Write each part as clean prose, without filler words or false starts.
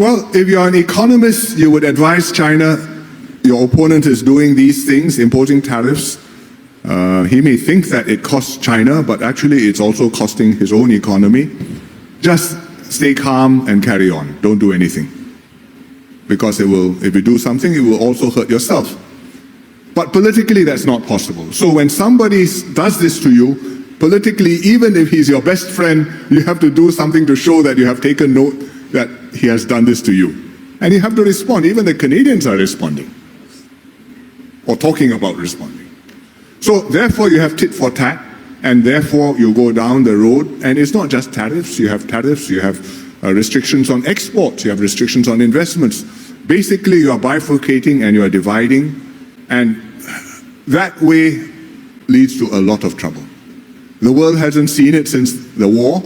Well, if you're an economist, you would advise China, your opponent is doing these things, imposing tariffs. He may think that it costs China, but actually it's also costing his own economy. Just stay calm and carry on. Don't do anything. Because if you do something, it will also hurt yourself. But politically, that's not possible. So when somebody does this to you, politically, even if he's your best friend, you have to do something to show that you have taken note that he has done this to you. And you have to respond. Even the Canadians are responding. Or talking about responding. So therefore, you have tit for tat. And therefore, you go down the road. And it's not just tariffs. You have restrictions on exports. You have restrictions on investments. Basically, you are bifurcating and you are dividing. And that way leads to a lot of trouble. The world hasn't seen it since the war.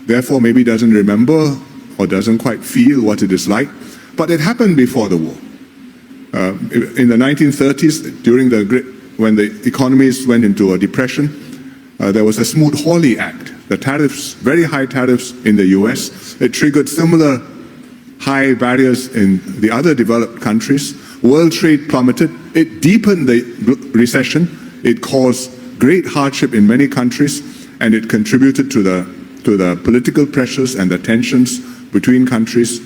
Therefore, maybe doesn't remember or doesn't quite feel what it is like. But it happened before the war. In the 1930s, when the economies went into a depression, there was a Smoot-Hawley Act. The tariffs, very high tariffs in the US, it triggered similar high barriers in the other developed countries. World trade plummeted. It deepened the recession. It caused great hardship in many countries, and it contributed to the political pressures and the tensions between countries,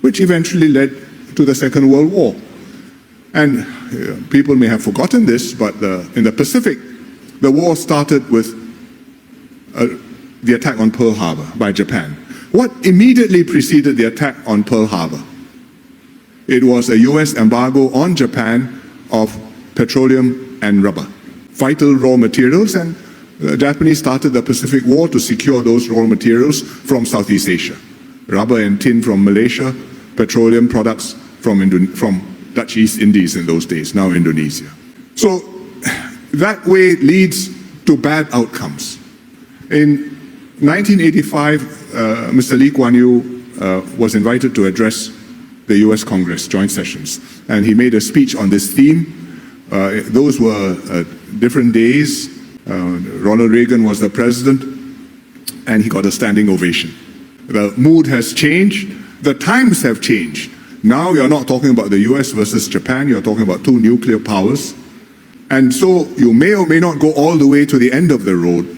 which eventually led to the Second World War. And people may have forgotten this, but in the Pacific, the war started with the attack on Pearl Harbor by Japan. What immediately preceded the attack on Pearl Harbor? It was a US embargo on Japan of petroleum and rubber, vital raw materials, and the Japanese started the Pacific War to secure those raw materials from Southeast Asia. Rubber and tin from Malaysia, petroleum products from Dutch East Indies in those days, now Indonesia. So that way leads to bad outcomes. In 1985, Mr. Lee Kuan Yew was invited to address the US Congress joint sessions, and he made a speech on this theme. Those were different days. Ronald Reagan was the president, and he got a standing ovation. The mood has changed. The times have changed. Now you're not talking about the US versus Japan, you're talking about two nuclear powers. And so you may or may not go all the way to the end of the road.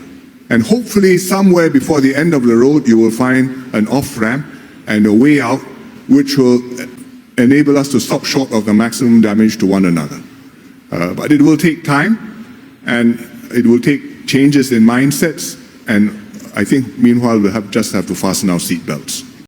And hopefully somewhere before the end of the road, you will find an off-ramp and a way out which will enable us to stop short of the maximum damage to one another. But it will take time, and it will take changes in mindsets, and I think meanwhile we'll just have to fasten our seatbelts.